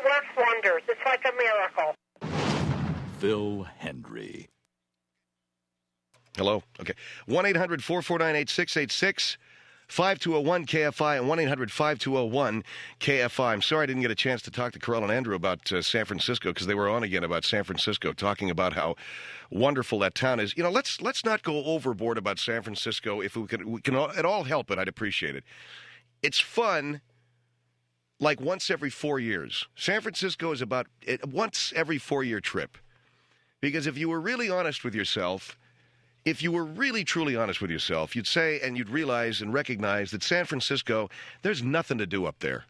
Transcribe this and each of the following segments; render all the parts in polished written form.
works wonders. It's like a miracle. Phil Hendrie. Hello? Okay. 1-800-449-8686. 5201-KFI and 1-800-5201-KFI. I'm sorry I didn't get a chance to talk to Carl and Andrew about San Francisco because they were on again about San Francisco, talking about how wonderful that town is. You know, let's not go overboard about San Francisco. If we can at all help it, I'd appreciate it. It's fun like once every 4 years. San Francisco is about once every 4-year trip. Because if you were really honest with yourself, if you were really, truly honest with yourself, you'd say and you'd realize and recognize that San Francisco, there's nothing to do up there.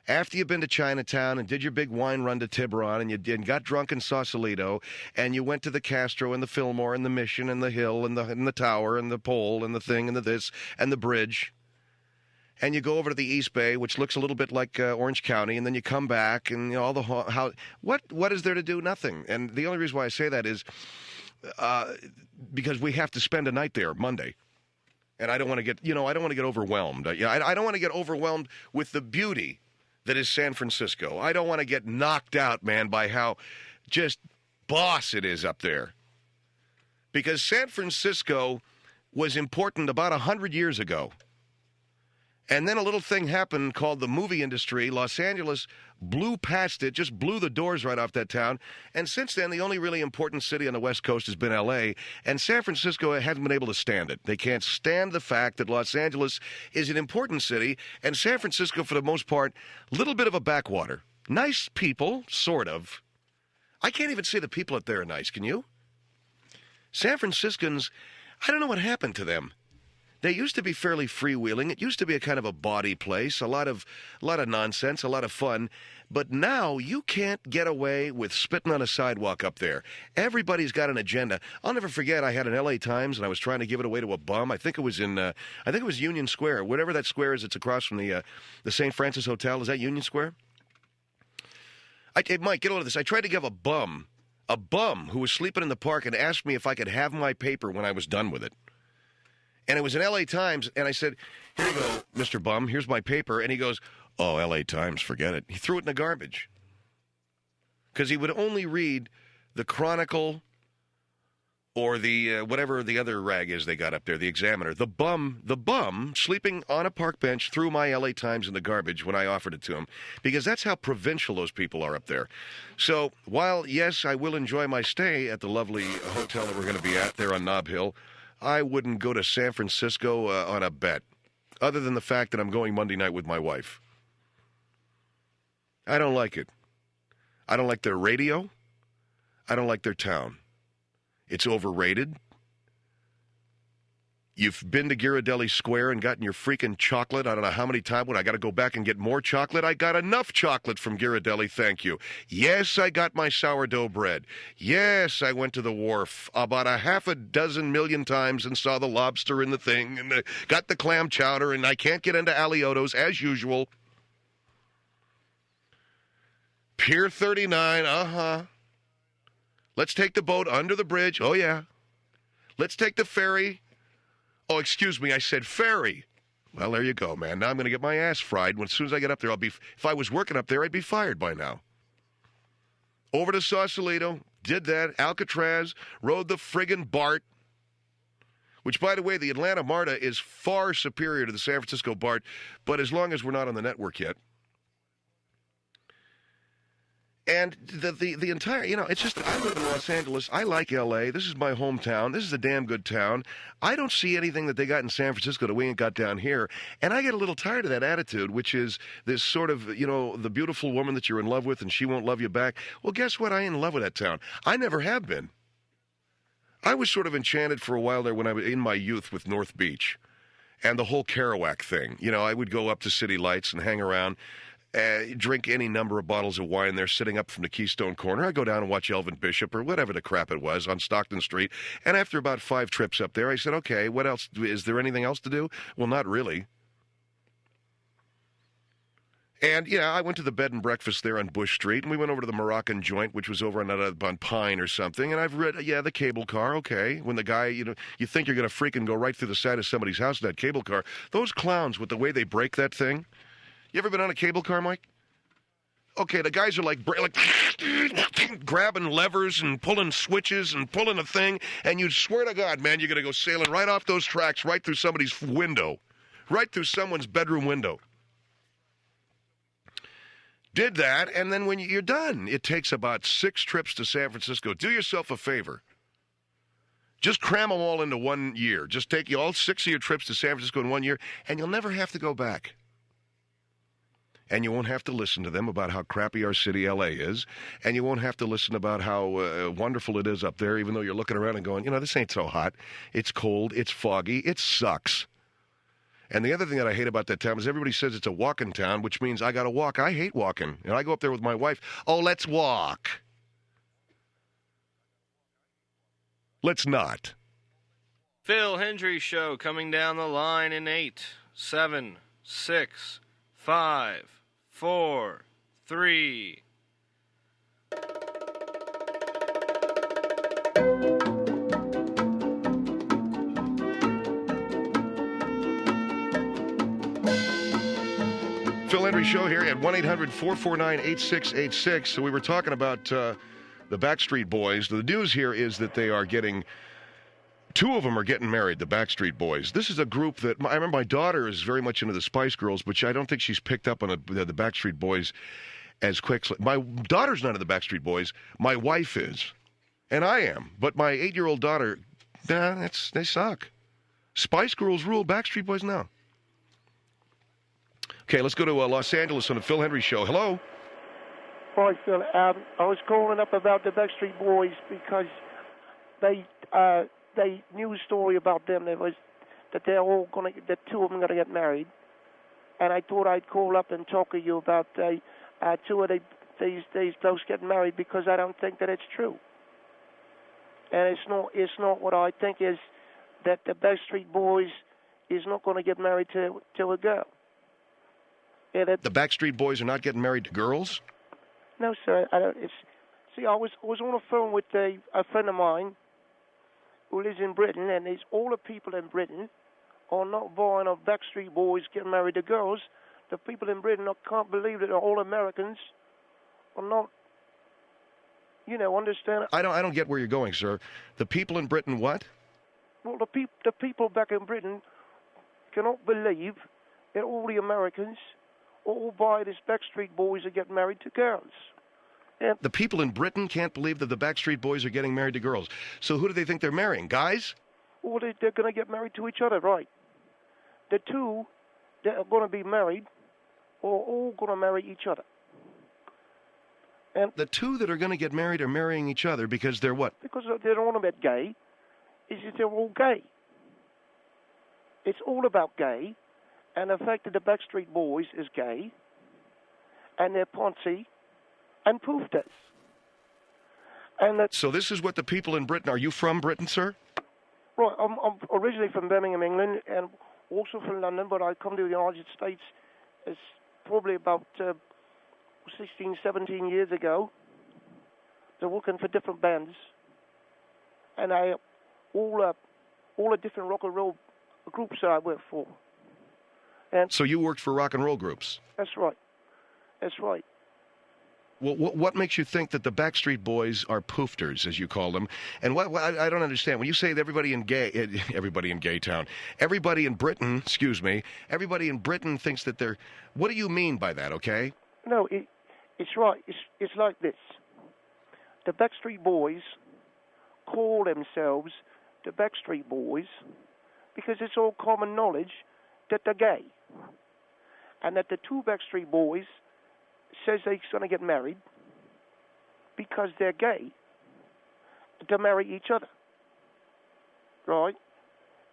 After you've been to Chinatown and did your big wine run to Tiburon and you got drunk in Sausalito and you went to the Castro and the Fillmore and the Mission and the Hill and the Tower and the Pole and the thing and the this and the bridge, and you go over to the East Bay, which looks a little bit like Orange County, and then you come back and all the how what is there to do? Nothing. And the only reason why I say that is because we have to spend a night there Monday, and I don't want to get overwhelmed. I don't want to get overwhelmed with the beauty that is San Francisco. I don't want to get knocked out, man, by how just boss it is up there. Because San Francisco was important about 100 years ago. And then a little thing happened called the movie industry. Los Angeles blew past it, just blew the doors right off that town. And since then, the only really important city on the West Coast has been L.A., and San Francisco hasn't been able to stand it. They can't stand the fact that Los Angeles is an important city, and San Francisco, for the most part, a little bit of a backwater. Nice people, sort of. I can't even say the people up there are nice, can you? San Franciscans, I don't know what happened to them. They used to be fairly freewheeling. It used to be a kind of a bawdy place, a lot of nonsense, a lot of fun. But now you can't get away with spitting on a sidewalk up there. Everybody's got an agenda. I'll never forget. I had an L.A. Times, and I was trying to give it away to a bum. I think it was Union Square, whatever that square is. It's across from the St. Francis Hotel. Is that Union Square? Mike, get a load of this. I tried to give a bum who was sleeping in the park, and asked me if I could have my paper when I was done with it. And it was an L.A. Times, and I said, "Here you go, Mr. Bum, here's my paper." And he goes, "Oh, L.A. Times, forget it." He threw it in the garbage. Because he would only read the Chronicle or the whatever the other rag is they got up there, the Examiner. The bum, sleeping on a park bench, threw my L.A. Times in the garbage when I offered it to him. Because that's how provincial those people are up there. So, while, yes, I will enjoy my stay at the lovely hotel that we're going to be at there on Nob Hill, I wouldn't go to San Francisco on a bet, other than the fact that I'm going Monday night with my wife. I don't like it. I don't like their radio. I don't like their town. It's overrated. You've been to Ghirardelli Square and gotten your freaking chocolate. I don't know how many times. When I got to go back and get more chocolate, I got enough chocolate from Ghirardelli, thank you. Yes, I got my sourdough bread. Yes, I went to the wharf about a half a dozen million times and saw the lobster in the thing and got the clam chowder, and I can't get into Aliotos as usual. Pier 39, Let's take the boat under the bridge. Oh, yeah. Let's take the ferry. Oh, excuse me, I said ferry. Well, there you go, man. Now I'm going to get my ass fried. As soon as I get up there, if I was working up there, I'd be fired by now. Over to Sausalito, did that. Alcatraz, rode the friggin' BART, which, by the way, the Atlanta MARTA is far superior to the San Francisco BART, but as long as we're not on the network yet. And the entire, it's just, I live in Los Angeles. I like L.A. This is my hometown. This is a damn good town. I don't see anything that they got in San Francisco that we ain't got down here. And I get a little tired of that attitude, which is this sort of, the beautiful woman that you're in love with and she won't love you back. Well, guess what? I ain't in love with that town. I never have been. I was sort of enchanted for a while there when I was in my youth with North Beach and the whole Kerouac thing. I would go up to City Lights and hang around. Drink any number of bottles of wine there, sitting up from the Keystone Corner. I go down and watch Elvin Bishop or whatever the crap it was on Stockton Street. And after about 5 trips up there, I said, okay, what else? Is there anything else to do? Well, not really. And, I went to the bed and breakfast there on Bush Street, and we went over to the Moroccan joint, which was over on Pine or something. And I've read, the cable car, okay. When the guy, you think you're going to freaking go right through the side of somebody's house in that cable car. Those clowns with the way they break that thing. You ever been on a cable car, Mike? Okay, the guys are like grabbing levers and pulling switches and pulling a thing, and you swear to God, man, you're going to go sailing right off those tracks, right through somebody's window, right through someone's bedroom window. Did that, and then when you're done, it takes about 6 trips to San Francisco. Do yourself a favor. Just cram them all into 1 year. Just take all 6 of your trips to San Francisco in 1 year, and you'll never have to go back. And you won't have to listen to them about how crappy our city, L.A., is. And you won't have to listen about how wonderful it is up there, even though you're looking around and going, this ain't so hot. It's cold. It's foggy. It sucks. And the other thing that I hate about that town is everybody says it's a walking town, which means I got to walk. I hate walking. And I go up there with my wife. Oh, let's walk. Let's not. Phil Hendrie Show coming down the line in 8, 7, 6, 5, 4, 3. Phil Hendrie Show here at 1-800-449-8686. So we were talking about the Backstreet Boys. The news here is that they are getting... 2 of them are getting married, the Backstreet Boys. This is a group that... I remember my daughter is very much into the Spice Girls, but I don't think she's picked up on the Backstreet Boys as quickly. My daughter's not into the Backstreet Boys. My wife is. And I am. But my 8-year-old daughter, they suck. Spice Girls rule, Backstreet Boys no. Okay, let's go to Los Angeles on the Phil Hendrie Show. Hello? Hi, Phil. I was calling up about the Backstreet Boys because they news story about them was that they're all going to, that 2 of them are going to get married, and I thought I'd call up and talk to you about 2 of these blokes getting married because I don't think that it's true, and it's not what I think is that the Backstreet Boys is not going to get married to a girl. Yeah, the Backstreet Boys are not getting married to girls? No, sir. I don't. I was on the phone with a friend of mine who lives in Britain, and all the people in Britain are not buying of Backstreet Boys getting married to girls. The people in Britain can't believe that all Americans are not, understand. I don't get where you're going, sir. The people in Britain what? Well, the people back in Britain cannot believe that all the Americans all buy this Backstreet Boys are getting married to girls. And the people in Britain can't believe that the Backstreet Boys are getting married to girls. So who do they think they're marrying? Guys? Well, they're going to get married to each other, right? The 2 that are going to be married are all going to marry each other. And the 2 that are going to get married are marrying each other because they're what? Because they're all about gay. It's just they're all gay. It's all about gay. And the fact that the Backstreet Boys is gay. And they're poncy. And poofed us. So this is what the people in Britain... Are you from Britain, sir? Right, I'm originally from Birmingham, England, and also from London, but I come to the United States as probably about 16, 17 years ago. They're working for different bands. And all the different rock and roll groups that I work for. And so you worked for rock and roll groups? That's right. That's right. Well, what makes you think that the Backstreet Boys are poofters, as you call them? And what I don't understand. When you say that everybody in Gaytown, everybody in Britain, everybody in Britain thinks that they're... What do you mean by that, okay? No, it's right. It's like this. The Backstreet Boys call themselves the Backstreet Boys because it's all common knowledge that they're gay. And that the 2 Backstreet Boys says they're going to get married because they're gay to marry each other. Right?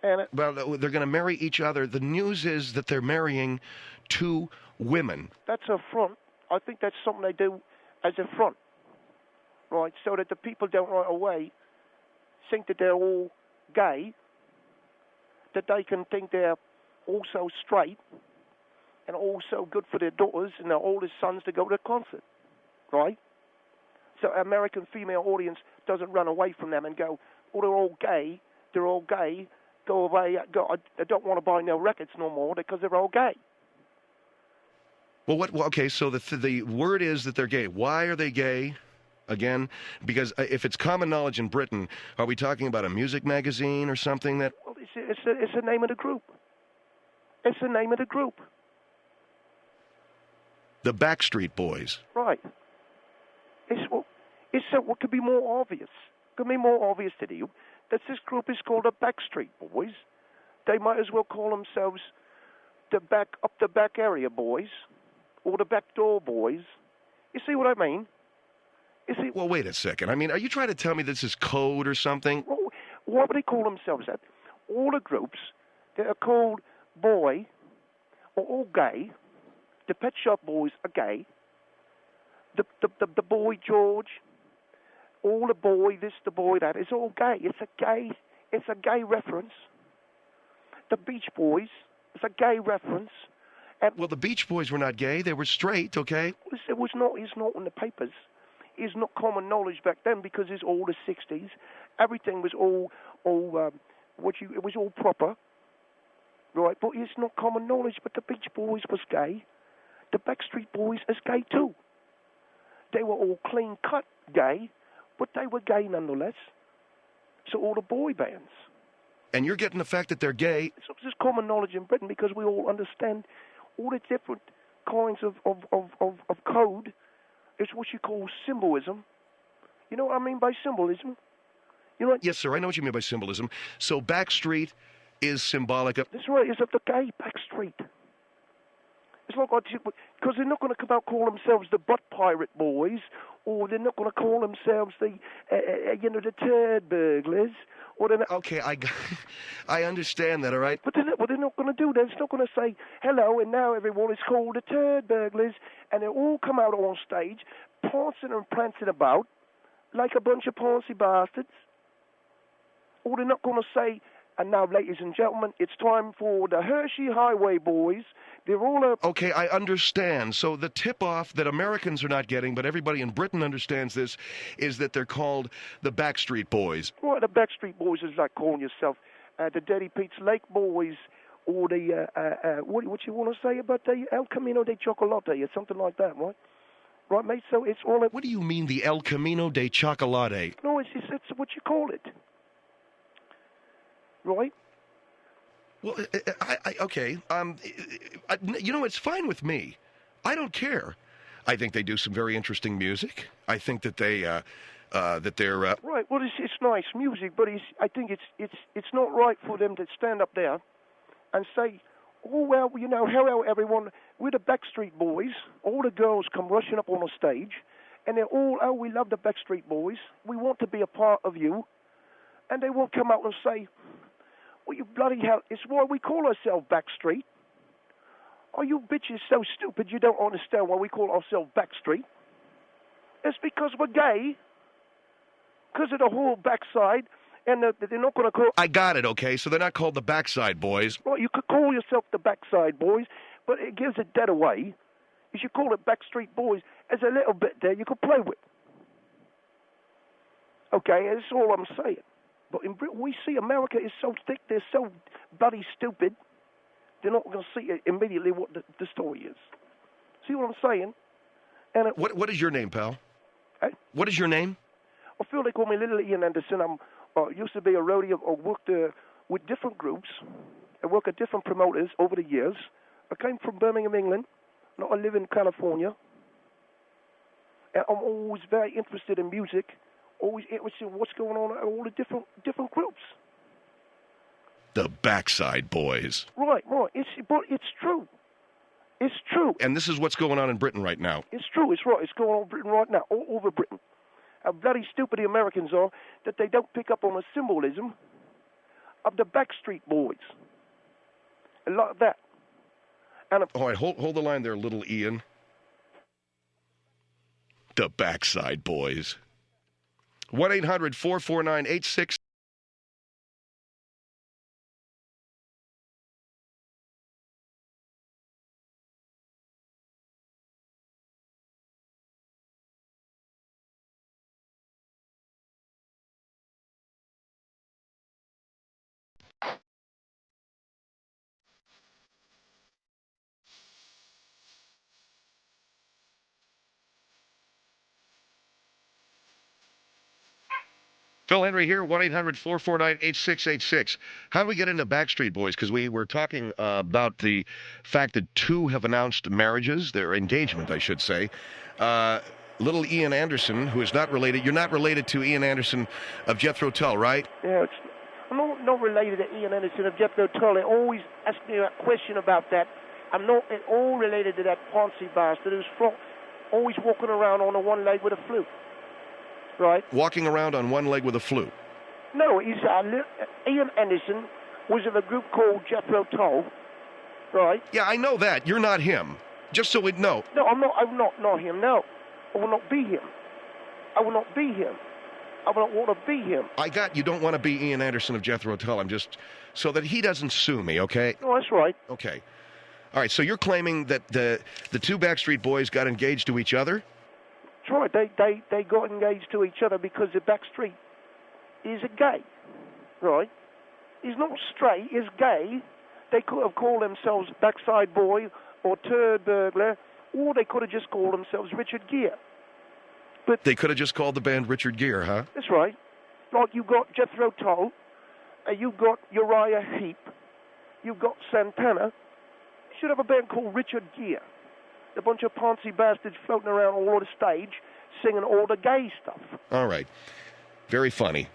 And well, they're going to marry each other. The news is that they're marrying 2 women. That's a front. I think that's something they do as a front. Right? So that the people don't right away think that they're all gay, that they can think they're also straight, and also good for their daughters and their oldest sons to go to the concert, right? So American female audience doesn't run away from them and go, oh, they're all gay, go away, I don't want to buy no records no more because they're all gay. Well, what? Well, okay, so the word is that they're gay. Why are they gay? Again, because if it's common knowledge in Britain, are we talking about a music magazine or something that? Well, it's the name of the group. It's the name of the group. The Backstreet Boys. Right. What could be more obvious? Could be more obvious to you that this group is called the Backstreet Boys. They might as well call themselves the back area boys, or the backdoor boys. You see what I mean? You see? Well, wait a second. I mean, are you trying to tell me this is code or something? Well, what would they call themselves at? All the groups that are called boy are all gay. The Pet Shop Boys are gay. The boy George, all the boy this, the boy that, it's all gay. It's a gay reference. The Beach Boys, it's a gay reference. And well, the Beach Boys were not gay; they were straight. Okay. It was not. It's not in the papers. It's not common knowledge back then because it's all the '60s. Everything was it was all proper, right? But it's not common knowledge. But the Beach Boys was gay. The Backstreet Boys is gay too. They were all clean-cut gay, but they were gay nonetheless. So all the boy bands. And you're getting the fact that they're gay. So this is common knowledge in Britain because we all understand all the different kinds of code. It's what you call symbolism. You know what I mean by symbolism? You know what? Yes, sir. I know what you mean by symbolism. So Backstreet is symbolic of... That's right. It's of the gay Backstreet. It's not because they're not going to come out and call themselves the Butt Pirate Boys, or they're not going to call themselves the Turd Burglars, or they're not... Okay, I understand that. All right. But they're not going to do that. It's not going to say hello, and now everyone is called the Turd Burglars, and they all come out on stage, prancing and prancing about like a bunch of poncy bastards. Or they're not going to say, and now, ladies and gentlemen, it's time for the Hershey Highway Boys. They're all Okay, I understand. So the tip-off that Americans are not getting, but everybody in Britain understands this, is that they're called the Backstreet Boys. Well, the Backstreet Boys is like calling yourself the Daddy Pete's Lake Boys, or the, what you want to say about the El Camino de Chocolate, or something like that, right? Right, mate? So it's all... What do you mean, the El Camino de Chocolate? No, it's what you call it. Right? Well, okay. You know, it's fine with me. I don't care. I think they do some very interesting music. I think that they're right. Well, it's nice music, but I think it's not right for them to stand up there and say, "Oh well, you know, hello everyone. We're the Backstreet Boys." All the girls come rushing up on the stage, and they're all, "Oh, we love the Backstreet Boys. We want to be a part of you," and they won't come out and say, "Well, you bloody hell, it's why we call ourselves Backstreet. Are you bitches so stupid you don't understand why we call ourselves Backstreet? It's because we're gay, because of the whole backside, and they're not going to call..." I got it, okay? So they're not called the Backside Boys. Well, you could call yourself the Backside Boys, but it gives it dead away. You should call it Backstreet Boys. There's a little bit there you could play with. Okay, that's all I'm saying. But in Britain, we see America is so thick, they're so bloody stupid, they're not going to see immediately what the story is. See what I'm saying? And What is your name, pal? Eh? What is your name? I feel they call me Little Ian Anderson. I used to be a roadie. I worked with different groups. I worked at different promoters over the years. I came from Birmingham, England. Now I live in California. And I'm always very interested in music. Always interested in what's going on in all the different groups. The Backside Boys. Right. But it's true. It's true. And this is what's going on in Britain right now. It's true. It's right. It's going on in Britain right now, all over Britain. How bloody stupid the Americans are that they don't pick up on the symbolism of the Backstreet Boys. And like that. And all right, hold the line there, Little Ian. The Backside Boys. 1-800-449-86... Phil Hendrie here, 1-800-449-8686. How do we get into Backstreet Boys? Because we were talking about the fact that two have announced marriages, their engagement, I should say. Little Ian Anderson, who is not related. You're not related to Ian Anderson of Jethro Tull, right? Yeah, I'm not related to Ian Anderson of Jethro Tull. They always ask me a question about that. I'm not at all related to that Ponzi bastard who's always walking around on a one leg with a flute. Right? Walking around on one leg with a flute. No, he's Ian Anderson was in a group called Jethro Tull, right? Yeah, I know that. You're not him. Just so we know. No, I'm not him. No, I will not be him. I will not be him. I will not want to be him. I got you. Don't want to be Ian Anderson of Jethro Tull. I'm just so that he doesn't sue me. Okay? No, that's right. Okay. All right. So you're claiming that the two Backstreet Boys got engaged to each other? That's right. They got engaged to each other because the Backstreet is a gay, right? He's not straight. He's gay. They could have called themselves Backside Boy or Turd Burglar, or they could have just called themselves Richard Gere. But they could have just called the band Richard Gere, huh? That's right. Like you got Jethro Tull, you got Uriah Heep, you got Santana. You should have a band called Richard Gere. A bunch of Ponzi bastards floating around all over the stage singing all the gay stuff. All right. Very funny.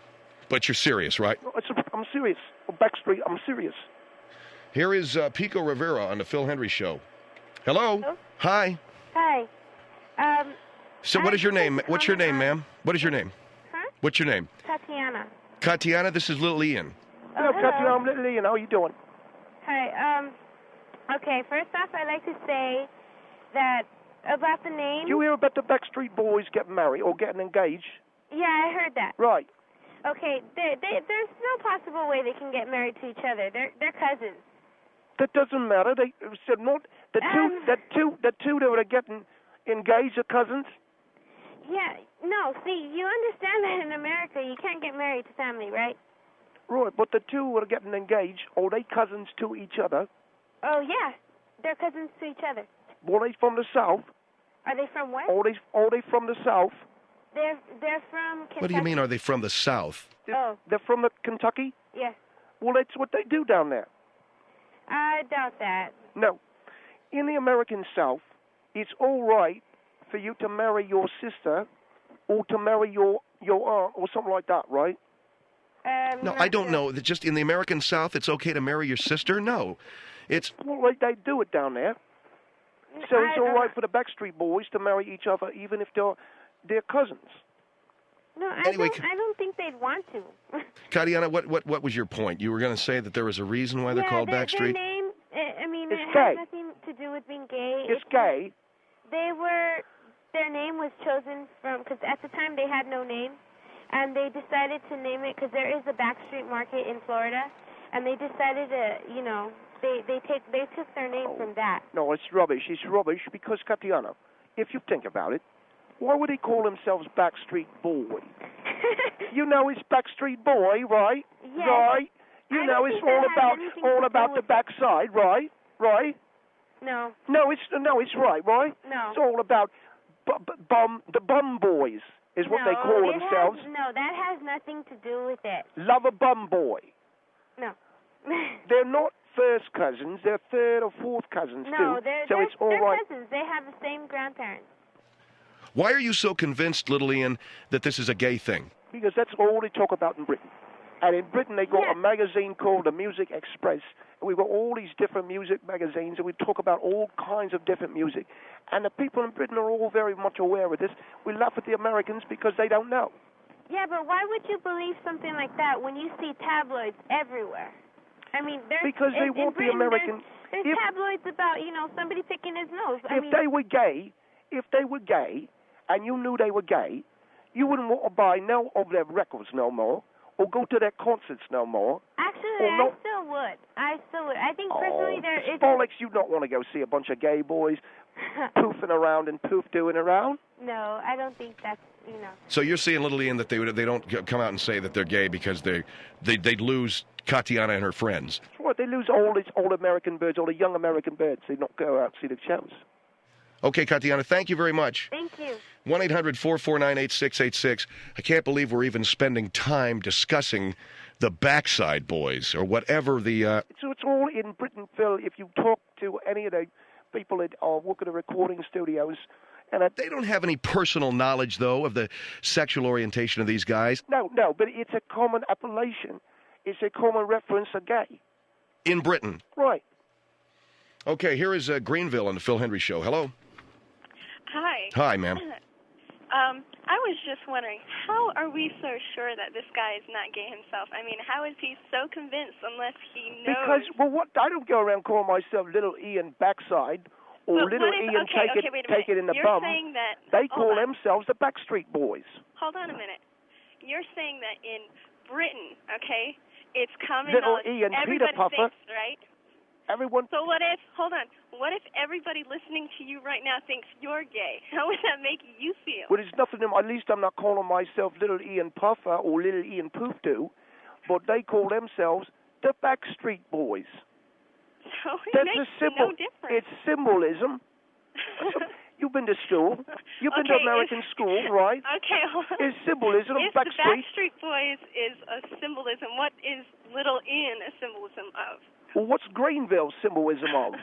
But you're serious, right? No, I'm serious. Backstreet, I'm serious. Here is Pico Rivera on the Phil Hendrie Show. Hello? Hello? Hi. Hi. So what is your name? What's your name, ma'am? What is your name? Huh? What's your name? Tatiana. Tatiana, this is Little Ian. Hello, Tatiana, I'm Little Ian. How are you doing? Hi. Okay, first off, I'd like to say that about the name. You hear about the Backstreet Boys getting married or getting engaged? Yeah, I heard that. Right. Okay, there's no possible way they can get married to each other. They're cousins. That doesn't matter. They said not the two that are getting engaged are cousins. Yeah, no. See, you understand that in America you can't get married to family, right? Right, but the two who are getting engaged, are they cousins to each other? Oh yeah, they're cousins to each other. Were they from the South? Are they from where? Are they from the South? They're from Kentucky. What do you mean, are they from the South? They're from Kentucky? Yeah. Well, that's what they do down there. I doubt that. No. In the American South, it's all right for you to marry your sister or to marry your aunt or something like that, right? No, I don't know. Just in the American South, it's okay to marry your sister? No. It's... Well, like they do it down there. So it's all right for the Backstreet Boys to marry each other even if they're cousins. No, anyway, I don't think they'd want to. Tatiana, what was your point? You were going to say that there was a reason why they're called Backstreet? Their name, I mean, it's it gay. has nothing to do with being gay. It's gay. Their name was chosen because at the time they had no name, and they decided to name it because there is a Backstreet Market in Florida, and they decided to, they took their name from that. No, it's rubbish. It's rubbish because, Tatiana, if you think about it, why would they call themselves Backstreet Boy? You know it's Backstreet Boy, right? Yes. Right? You know it's all about the backside, right? Right? No. No, it's right, right? No. It's all about the bum boys is what they call themselves. No, that has nothing to do with it. Love a bum boy. No. They're not first cousins. They're third or fourth cousins no, too. They're cousins. They have the same grandparents. Why are you so convinced, Little Ian, that this is a gay thing? Because that's all they talk about in Britain. And in Britain, they got a magazine called the Music Express. And we've got all these different music magazines, and we talk about all kinds of different music. And the people in Britain are all very much aware of this. We laugh at the Americans because they don't know. Yeah, but why would you believe something like that when you see tabloids everywhere? I mean, because they want the American. There's tabloids about somebody picking his nose. If they were gay, and you knew they were gay, you wouldn't want to buy no of their records no more, or go to their concerts no more. Actually, I still would. I think personally there is... Bollocks, you don't want to go see a bunch of gay boys poofing around and poof-doing around? No, I don't think that's, So you're saying, Little Ian, that they don't come out and say that they're gay because they'd lose Tatiana and her friends. That's right, they lose all these old American birds, all the young American birds. They not go out and see the shows. Okay, Tatiana, thank you very much. Thank you. 1-800-449-8686. I can't believe we're even spending time discussing the Backside Boys or whatever the... So it's all in Britain, Phil. If you talk to any of the people that work at the recording studios... and They don't have any personal knowledge, though, of the sexual orientation of these guys. No, but it's a common appellation. It's a common reference to gay. In Britain. Right. Okay, here is Greenville on the Phil Hendrie Show. Hello. Hi. Hi, ma'am. I was just wondering, how are we so sure that this guy is not gay himself? I mean, how is he so convinced unless he knows? Because, I don't go around calling myself Little Ian Backside or But Little what if- Ian okay, take it in the You're bum. saying that, They hold call on. themselves the Backstreet Boys. Hold on a minute. You're saying that in Britain, okay, it's common Little knowledge. Ian Everybody Peter Puffer. thinks, right? Everyone... So what if everybody listening to you right now thinks you're gay? How would that make you feel? Well, there's nothing... At least I'm not calling myself Little Ian Puffer or Little Ian Poofdoo, but they call themselves the Backstreet Boys. So it That's makes a symbol. no difference. It's symbolism. You've been to school. You've been to Okay, American school, right? Okay, hold on. It's symbolism of If the Backstreet. Backstreet Boys is a symbolism, what is Little Ian a symbolism of? Well, what's Greenville symbolism of?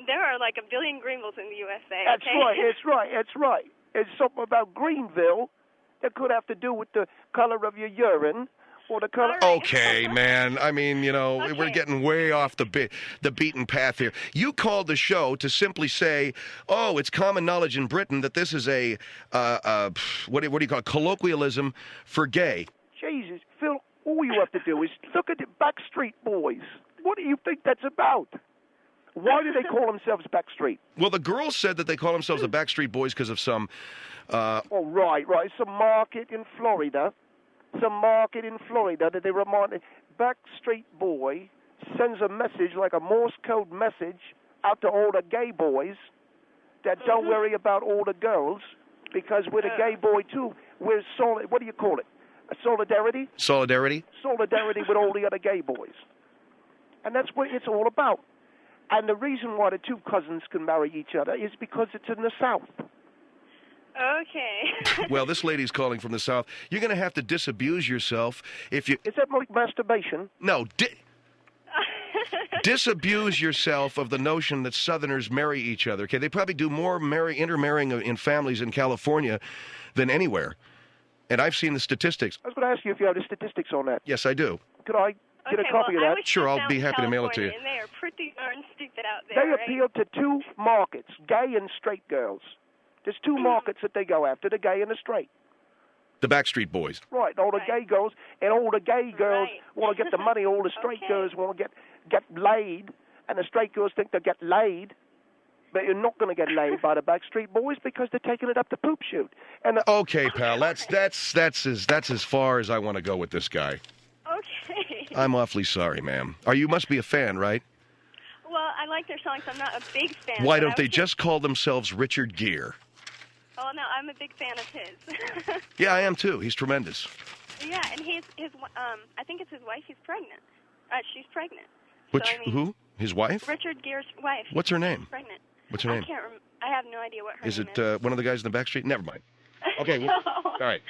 There are like a billion Greenvilles in the USA. That's okay? right. It's right. It's something about Greenville that could have to do with the color of your urine or the color... All right. Okay, man. I mean, we're Okay. getting way off the beaten path here. You called the show to simply say, oh, it's common knowledge in Britain that this is a, what do you call it, colloquialism for gay. Jesus, Phil, all you have to do is look at the Backstreet Boys. What do you think that's about? Why do they call themselves Backstreet? Well, the girls said that they call themselves the Backstreet Boys because of some... Oh, right. Some market in Florida. That they remind... Backstreet Boy sends a message, like a Morse code message, out to all the gay boys that don't worry about all the girls, because we're the gay boy, too. We're what do you call it? A solidarity? Solidarity? Solidarity with all the other gay boys. And that's what it's all about. And the reason why the two cousins can marry each other is because it's in the South. Okay. Well, this lady's calling from the South. You're going to have to disabuse yourself if you... Is that like masturbation? No, disabuse yourself of the notion that Southerners marry each other. Okay, they probably do more intermarrying in families in California than anywhere. And I've seen the statistics. I was going to ask you if you have the statistics on that. Yes, I do. Could I get a copy of I that? was Sure, just I'll down be in happy to mail it to you. California, And they are pretty darn stupid out there, They right? appeal to two markets, gay and straight girls. There's two markets that they go after, the gay and the straight. The Backstreet Boys. Right, all the gay girls, and all the gay girls Right. want to get the money, all the straight Okay. girls want to get laid, and the straight girls think they'll get laid, but you're not going to get laid by the Backstreet Boys because they're taking it up the poop chute. And Okay, pal, that's as far as I want to go with this guy. Okay. I'm awfully sorry, ma'am. You must be a fan, right? Well, I like their songs. I'm not a big fan. Why but don't I they was just call themselves Richard Gere? Oh, no, I'm a big fan of his. Yeah, I am too. He's tremendous. Yeah, and his I think it's his wife. He's pregnant. She's pregnant. Which, So, I mean, who? His wife? Richard Gere's wife. What's her name? She's pregnant. What's her name? I can't I have no idea what her Is name it one of the guys in the Backstreet? Never mind. Okay, well, all right.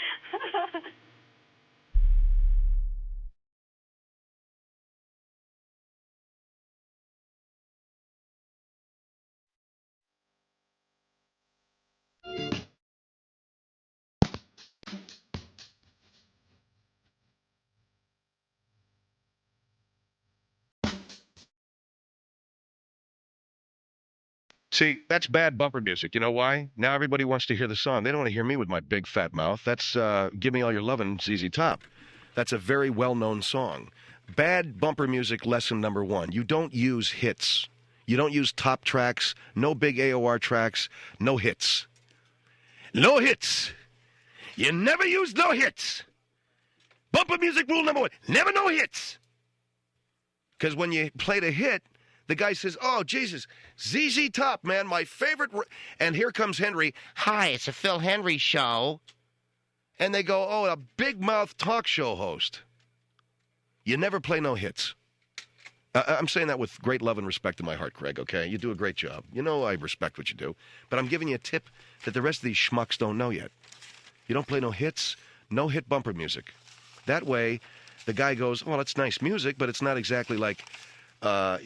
See, that's bad bumper music. You know why? Now everybody wants to hear the song. They don't want to hear me with my big fat mouth. That's Give Me All Your Lovin', ZZ Top. That's a very well-known song. Bad bumper music lesson number one. You don't use hits. You don't use top tracks, no big AOR tracks, no hits. No hits. You never use no hits. Bumper music rule number one, never no hits. Because when you played a hit, the guy says, oh, Jesus, ZZ Top, man, my favorite. And here comes Hendrie. Hi, it's a Phil Hendrie show. And they go, oh, a big mouth talk show host. You never play no hits. I'm saying that with great love and respect in my heart, Craig, okay? You do a great job. You know I respect what you do. But I'm giving you a tip that the rest of these schmucks don't know yet. You don't play no hits, no hit bumper music. That way, the guy goes, well, it's nice music, but it's not exactly like I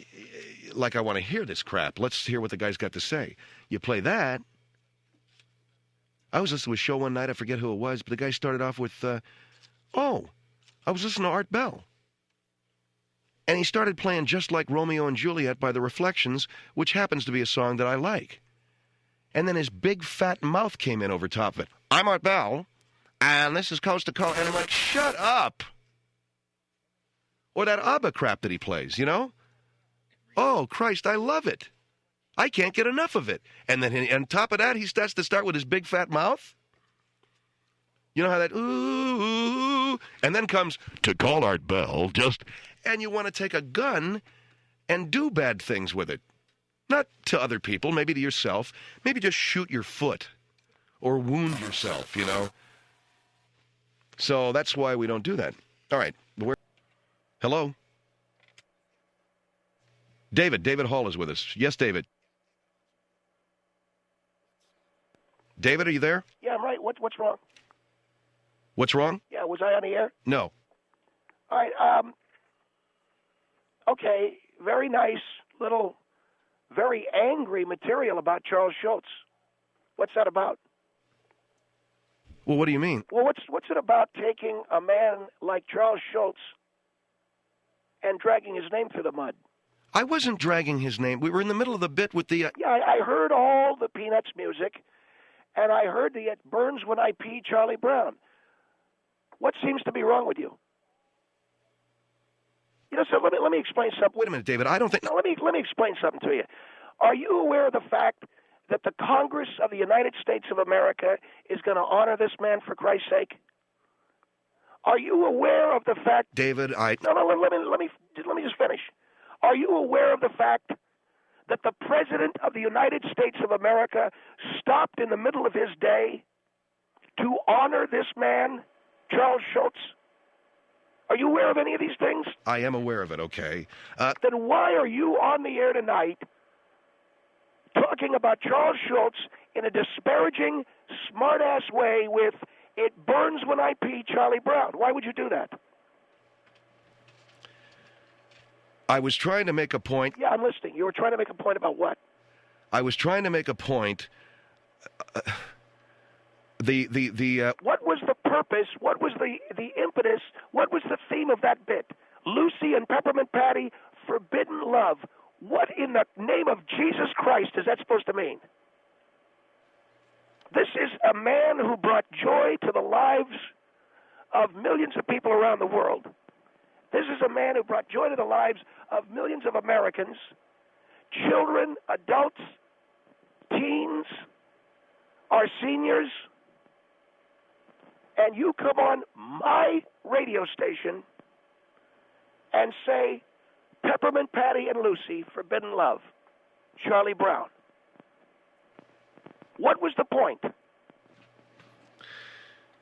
want to hear this crap. Let's hear what the guy's got to say. You play that. I was listening to a show one night. I forget who it was, but the guy started off with, I was listening to Art Bell. And he started playing Just Like Romeo and Juliet by The Reflections, which happens to be a song that I like. And then his big fat mouth came in over top of it. I'm Art Bell, and this is Coast to Coast. And I'm like, shut up. Or that ABBA crap that he plays, you know? Oh, Christ, I love it. I can't get enough of it. And then on top of that, he starts to start with his big fat mouth. You know how that, ooh, and then comes, to call Art Bell, and you want to take a gun and do bad things with it. Not to other people, maybe to yourself. Maybe just shoot your foot or wound yourself, you know. So that's why we don't do that. All right. Hello? David Hall is with us. Yes, David. David, are you there? Yeah, I'm right. What's wrong? What's wrong? Yeah, was I on the air? No. All right. Okay, very nice little, very angry material about Charles Schultz. What's that about? Well, what do you mean? Well, what's it about taking a man like Charles Schultz and dragging his name through the mud? I wasn't dragging his name. We were in the middle of the bit with the... Yeah, I heard all the Peanuts music, and I heard the It Burns When I Pee Charlie Brown. What seems to be wrong with you? You know, so let me explain something. Wait a minute, David. I don't think... No, let me explain something to you. Are you aware of the fact that the Congress of the United States of America is going to honor this man, for Christ's sake? Are you aware of the fact... David, I... No, let me just finish. Are you aware of the fact that the President of the United States of America stopped in the middle of his day to honor this man, Charles Schultz? Are you aware of any of these things? I am aware of it, okay. Then why are you on the air tonight talking about Charles Schultz in a disparaging, smart-ass way with It Burns When I Pee Charlie Brown? Why would you do that? I was trying to make a point. Yeah, I'm listening. You were trying to make a point about what? I was trying to make a point. What was the purpose? What was the impetus? What was the theme of that bit? Lucy and Peppermint Patty, forbidden love. What in the name of Jesus Christ is that supposed to mean? This is a man who brought joy to the lives of millions of people around the world. This is a man who brought joy to the lives of millions of Americans, children, adults, teens, our seniors. And you come on my radio station and say, Peppermint Patty and Lucy, forbidden love, Charlie Brown. What was the point?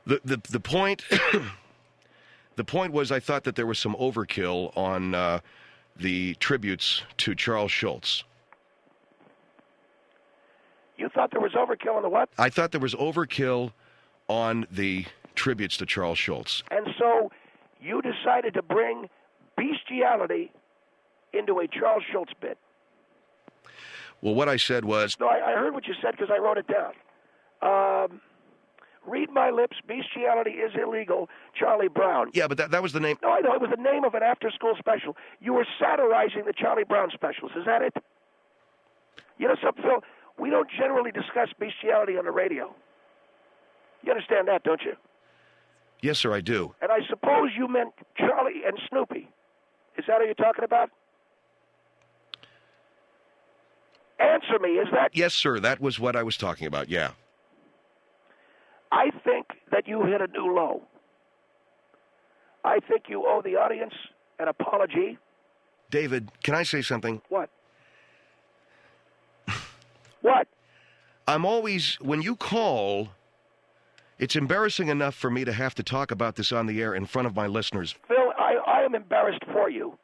The point... The point was I thought that there was some overkill on the tributes to Charles Schultz. You thought there was overkill on the what? I thought there was overkill on the tributes to Charles Schultz. And so you decided to bring bestiality into a Charles Schultz bit. Well, what I said was... No, I heard what you said because I wrote it down. Read my lips, bestiality is illegal, Charlie Brown. Yeah, but that was the name. No, I know. It was the name of an after-school special. You were satirizing the Charlie Brown specials. Is that it? You know something, Phil? We don't generally discuss bestiality on the radio. You understand that, don't you? Yes, sir, I do. And I suppose you meant Charlie and Snoopy. Is that what you're talking about? Answer me, is that... Yes, sir, that was what I was talking about, yeah. I think that you hit a new low. I think you owe the audience an apology. David, can I say something? What? What? I'm always, when you call, it's embarrassing enough for me to have to talk about this on the air in front of my listeners. Phil, I am embarrassed for you.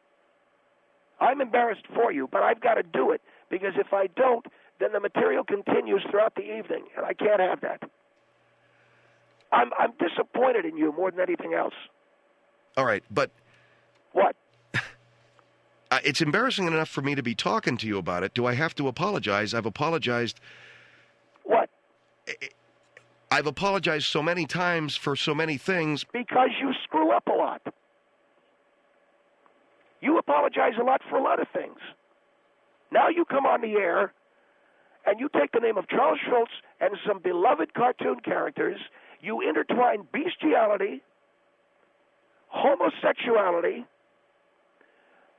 I'm embarrassed for you, but I've got to do it, because if I don't, then the material continues throughout the evening, and I can't have that. I'm disappointed in you more than anything else. All right, but... What? It's embarrassing enough for me to be talking to you about it. Do I have to apologize? I've apologized. What? I've apologized so many times for so many things. Because you screw up a lot. You apologize a lot for a lot of things. Now you come on the air, and you take the name of Charles Schultz and some beloved cartoon characters, you intertwine bestiality, homosexuality,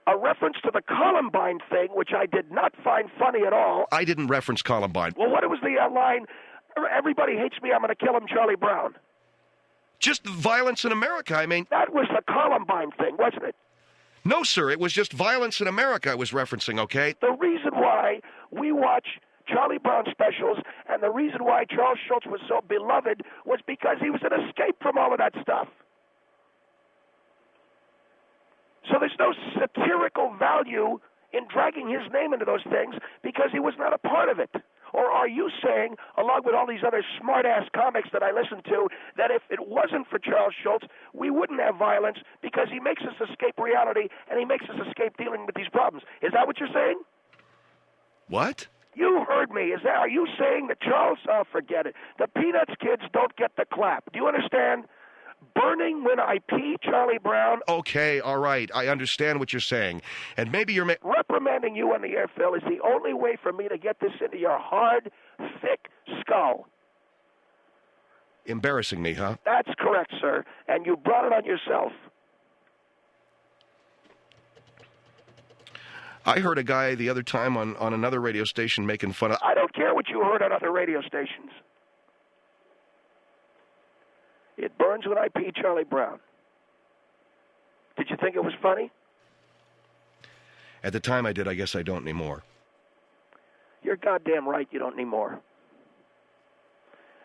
a reference to the Columbine thing, which I did not find funny at all. I didn't reference Columbine. Well, what was the line? Everybody hates me, I'm going to kill him, Charlie Brown. Just violence in America, I mean... That was the Columbine thing, wasn't it? No, sir, it was just violence in America I was referencing, okay? The reason why we watch Charlie Brown specials and the reason why Charles Schultz was so beloved was because he was an escape from all of that stuff. So there's no satirical value in dragging his name into those things because he was not a part of it. Or are you saying, along with all these other smart-ass comics that I listen to, that if it wasn't for Charles Schultz, we wouldn't have violence because he makes us escape reality and he makes us escape dealing with these problems? Is that what you're saying? What? You heard me. Are you saying that Charles... Oh, forget it. The Peanuts kids don't get the clap. Do you understand? Burning when I pee, Charlie Brown. Okay, all right. I understand what you're saying. And maybe you're... Reprimanding you on the air, Phil, is the only way for me to get this into your hard, thick skull. Embarrassing me, huh? That's correct, sir. And you brought it on yourself. I heard a guy the other time on another radio station making fun of... I don't care what you heard on other radio stations. It burns when I pee, Charlie Brown. Did you think it was funny? At the time I did. I guess I don't anymore. You're goddamn right you don't anymore.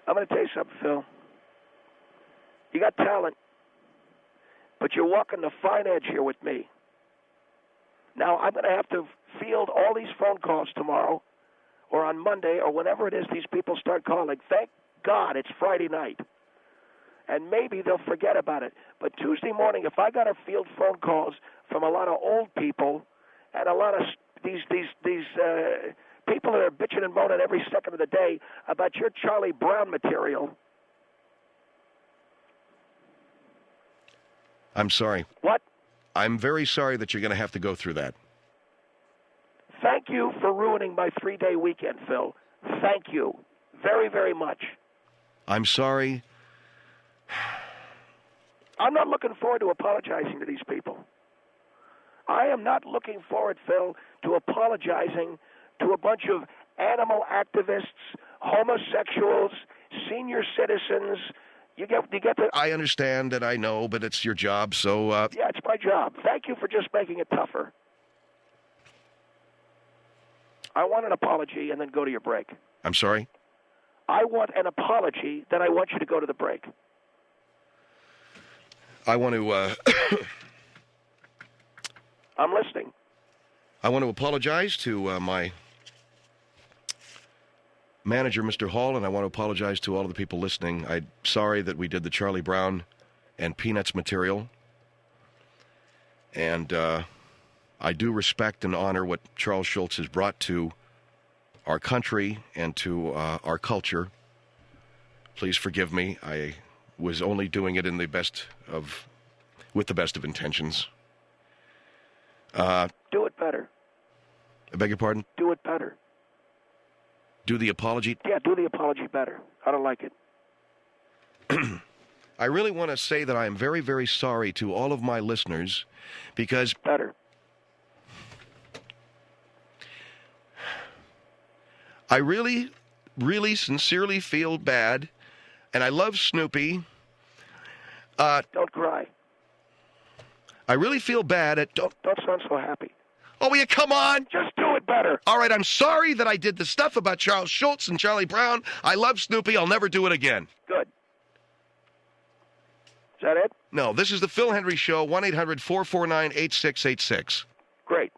I'm going to tell you something, Phil. You got talent, but you're walking the fine edge here with me. Now, I'm going to have to field all these phone calls tomorrow or on Monday or whenever it is these people start calling. Thank God it's Friday night. And maybe they'll forget about it. But Tuesday morning, if I got to field phone calls from a lot of old people and a lot of these people that are bitching and moaning every second of the day about your Charlie Brown material. I'm sorry. What? I'm very sorry that you're going to have to go through that. Thank you for ruining my 3-day weekend, Phil. Thank you very, very much. I'm sorry. I'm not looking forward to apologizing to these people. I am not looking forward, Phil, to apologizing to a bunch of animal activists, homosexuals, senior citizens. You get the... I understand and I know, but it's your job, so... Yeah, it's my job. Thank you for just making it tougher. I want an apology and then go to your break. I'm sorry? I want an apology, then I want you to go to the break. I want to... I'm listening. I want to apologize to my manager, Mr. Hall, and I want to apologize to all of the people listening. I'm sorry that we did the Charlie Brown and Peanuts material. And I do respect and honor what Charles Schultz has brought to our country and to our culture. Please forgive me. I was only doing it in with the best of intentions. Do it better. I beg your pardon? Do it better. Do the apology? Yeah, do the apology better. I don't like it. I really want to say that I am very, very sorry to all of my listeners because... Better. I really, really sincerely feel bad, and I love Snoopy. Don't cry. I really feel bad at... Don't sound so happy. Oh, will you come on? Just do it better. All right, I'm sorry that I did the stuff about Charles Schultz and Charlie Brown. I love Snoopy. I'll never do it again. Good. Is that it? No, this is the Phil Hendrie Show, 1-800-449-8686. Great.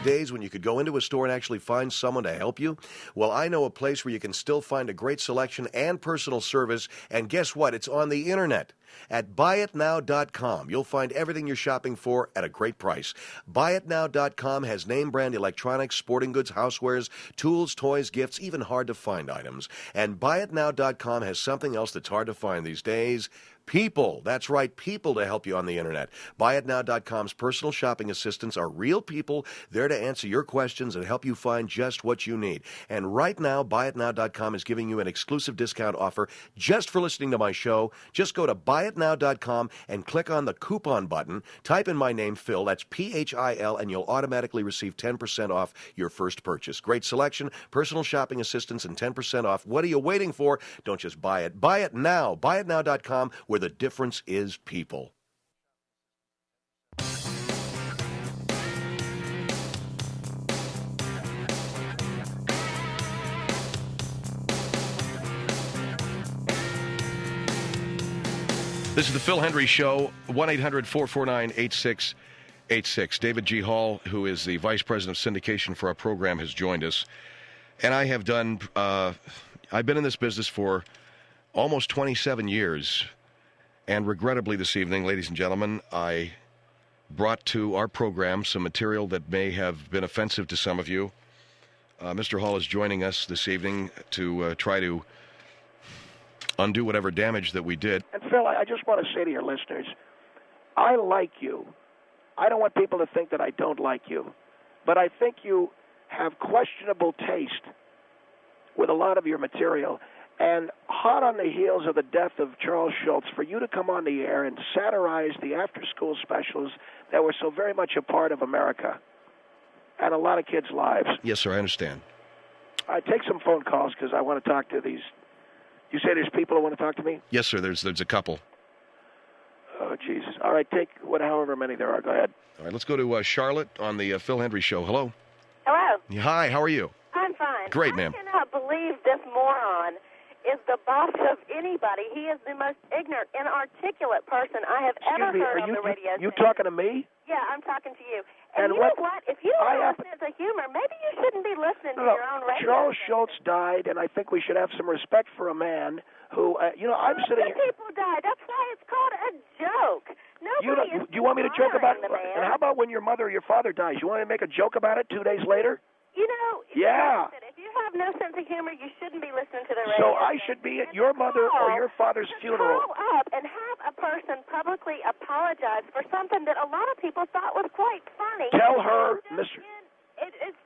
Days when you could go into a store and actually find someone to help you? Well, I know a place where you can still find a great selection and personal service, and guess what? It's on the internet. At buyitnow.com, you'll find everything you're shopping for at a great price. Buyitnow.com has name brand electronics, sporting goods, housewares, tools, toys, gifts, even hard to find items. And buyitnow.com has something else that's hard to find these days. People. That's right, people to help you on the internet. BuyItNow.com's personal shopping assistants are real people there to answer your questions and help you find just what you need. And right now, BuyItNow.com is giving you an exclusive discount offer just for listening to my show. Just go to BuyItNow.com and click on the coupon button. Type in my name, Phil, that's P-H-I-L, and you'll automatically receive 10% off your first purchase. Great selection, personal shopping assistants, and 10% off. What are you waiting for? Don't just buy it. Buy it now. BuyItNow.com, where the difference is people. This is the Phil Hendrie Show, 1-800-449-8686. David G. Hall, who is the Vice President of Syndication for our program, has joined us. And I have done, I've been in this business for almost 27 years. And regrettably this evening, ladies and gentlemen, I brought to our program some material that may have been offensive to some of you. Mr. Hall is joining us this evening to try to undo whatever damage that we did. And Phil, I just want to say to your listeners, I like you. I don't want people to think that I don't like you. But I think you have questionable taste with a lot of your material. And hot on the heels of the death of Charles Schultz, for you to come on the air and satirize the after-school specials that were so very much a part of America and a lot of kids' lives. Yes, sir, I understand. I take some phone calls because I want to talk to these. You say there's people who want to talk to me? Yes, sir, there's a couple. Oh, Jesus. All right, take however many there are. Go ahead. All right, let's go to Charlotte on the Phil Hendrie Show. Hello. Hello. Hi, how are you? I'm fine. Great, ma'am. I cannot believe this moron is the boss of anybody. He is the most ignorant, inarticulate person I have ever heard on the radio. You talking to me? Yeah, I'm talking to you. And you know what? If you don't have a sense of humor, maybe you shouldn't be listening to your own radio. Charles Schultz died, and I think we should have some respect for a man who, I'm sitting here. People died. That's why it's called a joke. Nobody do you want me to joke about it? The man. And how about when your mother or your father dies? You want me to make a joke about it 2 days later? You know, yeah. If you have no sense of humor, you shouldn't be listening to the radio. So I should be at your mother or your father's funeral. Call up and have a person publicly apologize for something that a lot of people thought was quite funny. Tell her, Mr. It's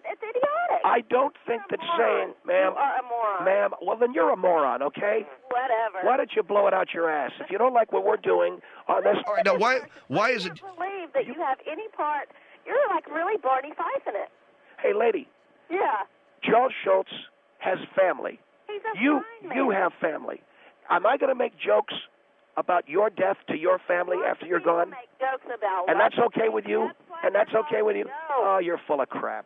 idiotic. I don't think that saying, ma'am, you are a moron. Ma'am, well then you're a moron, okay? Whatever. Why don't you blow it out your ass? If you don't like what we're doing on this. All right, now why is it? I can't believe that you have any part. You're like really Barney Fife in it. Hey, lady. Yeah. Charles Schultz has family. He's a you fine man. You have family. Am I going to make jokes about your death to your family after you're gone? Make jokes about and that's okay with you? And that's okay with you? Oh, you're full of crap.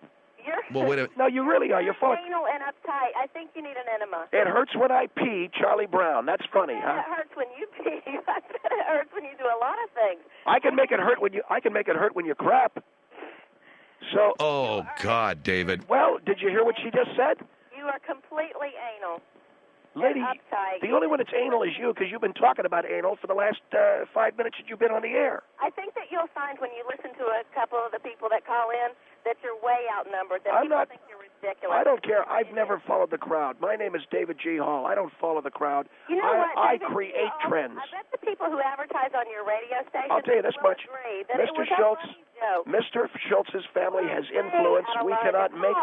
Well, wait a minute. No, you really are. You're full of. Anal and uptight. I think you need an enema. It hurts when I pee, Charlie Brown. That's funny, huh? It hurts when you pee. I bet it hurts when you do a lot of things. I can make it hurt when you crap. So. Oh God, David. Well, did you hear what she just said? You are completely anal. Lady, and uptight. The only one that's anal is you, because you've been talking about anal for the last 5 minutes that you've been on the air. I think that you'll find when you listen to a couple of the people that call in that you're way outnumbered, that people think you're ridiculous. I don't care. I've never followed the crowd. My name is David G. Hall. I don't follow the crowd. You know what? I create trends. I bet the people who advertise on your radio station I'll tell you this much. agree that Mr. Mr. Schultz's family has influence. We cannot make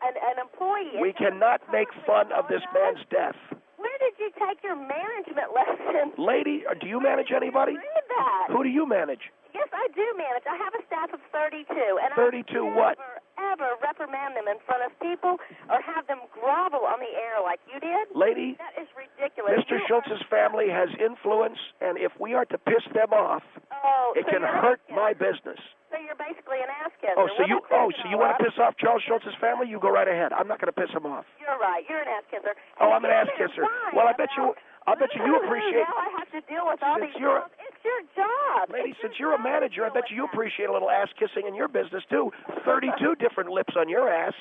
an employee. We cannot make fun of this man's death. Where did you take your management lesson? Lady, do you manage anybody? Read that. Who do you manage? Yes, I do manage. I have a staff of 32. And 32 what? ever reprimand them in front of people or have them grovel on the air like you did? Lady, that is ridiculous. Mr. Schultz's family has influence, and if we are to piss them off, it can hurt my business. So you're basically an ass kisser. So you want to piss off Charles Schultz's family? You go right ahead. I'm not going to piss him off. You're right. You're an ass kisser. Oh, I'm an ass kisser. Well, I bet you appreciate. Now I have to deal with all these calls. It's your job. Lady, since you're a manager, I bet you appreciate a little ass kissing in your business too. 32 different lips on your ass.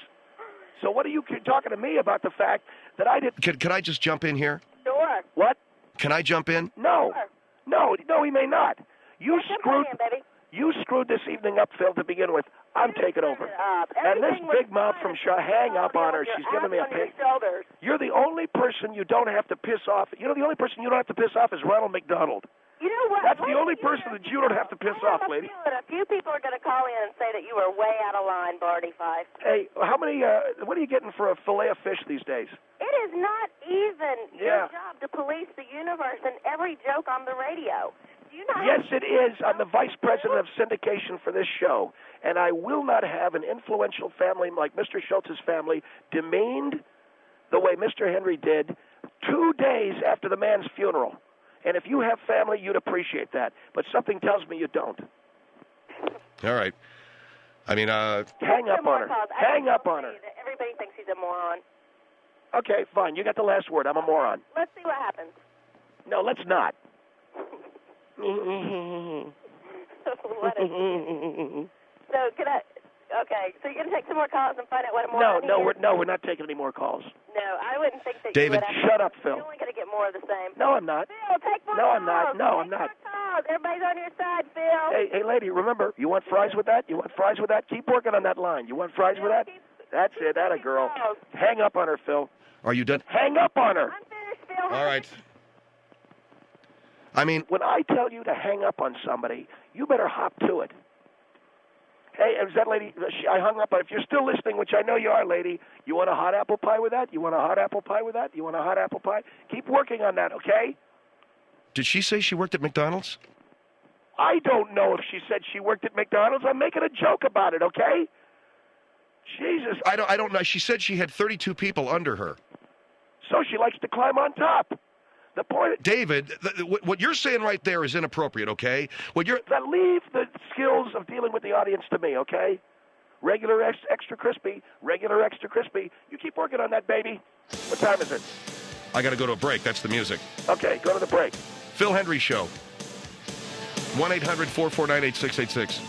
So what are you talking to me about the fact that I didn't? Can I just jump in here? Sure. What? Can I jump in? No. Sure. No, he may not. You screwed. In, baby. You screwed this evening up, Phil, to begin with. I'm taking over. And this big mouth from Shaw, hang up on her. She's giving me a pig. You're the only person you don't have to piss off. You know, the only person you don't have to piss off is Ronald McDonald. You know what? That's the only person that you don't have to piss off, lady. A few people are going to call in and say that you were way out of line, Barty Fife. Hey, how many? What are you getting for a fillet of fish these days? It is not even your job to police the universe and every joke on the radio. Yes, it is. I'm the vice president of syndication for this show, and I will not have an influential family like Mr. Schultz's family demeaned the way Mr. Hendrie did 2 days after the man's funeral. And if you have family, you'd appreciate that. But something tells me you don't. All right. I mean, hang up on her. Hang up on her. Everybody thinks he's a moron. Okay, fine. You got the last word. I'm a moron. Let's see what happens. No, let's not. So can I? Okay, so you're gonna take some more calls and find out what a moron is? No, we're not taking any more calls. No, I wouldn't think that. David, you would. Shut up, Phil. You're only gonna get more of the same. No, I'm not. Phil, take more calls. I'm not. No, I'm not. Calls. Everybody's on your side, Phil. Hey, lady, remember, you want fries with that? Keep working on that line. You want fries with that? That's it. That a girl. Hang up on her, Phil. Are you done? Hang up on her. I'm finished, Phil. All right. I mean, when I tell you to hang up on somebody, you better hop to it. Hey, is that lady? I hung up on. If you're still listening, which I know you are, lady, you want a hot apple pie with that? You want a hot apple pie with that? You want a hot apple pie? Keep working on that, okay? Did she say she worked at McDonald's? I don't know if she said she worked at McDonald's. I'm making a joke about it, okay? Jesus. I don't know. She said she had 32 people under her. So she likes to climb on top. The point, David, what you're saying right there is inappropriate, okay? Leave the skills of dealing with the audience to me, okay? Regular extra crispy, regular extra crispy. You keep working on that, baby. What time is it? I got to go to a break. That's the music. Okay, go to the break. Phil Hendrie Show. 1-800-449-8686.